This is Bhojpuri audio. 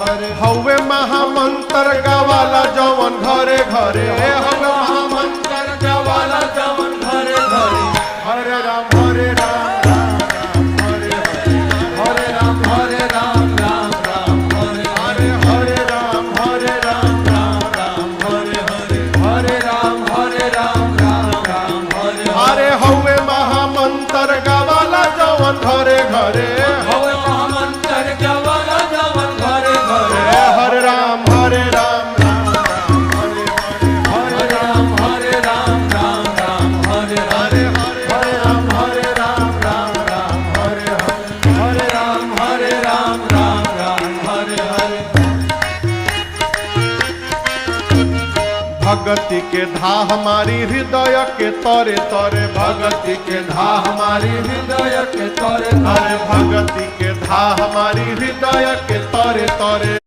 हवे महामंत्र गावाला जवन घरे घरे हवे महामंत्र गावाला जवन घरे घरे हरे राम हरे राम हरे राम राम राम हरे हरे हरे राम राम राम हरे हरे हरे राम राम हरे हरे हवे महामंत्र गावाला जवन घरे घरे हवे महामंत्र गावाला जवन घरे घरे हरे राम राम हरे हरे राम राम हरे हरे हरे राम राम हरे हरे राम राम हरे हरे भगति के धा हमारी हृदय के तरे तरे भगति के धा हमारी हृदय के तरे तरे भगति के धा हमारी हृदय के तरे तरे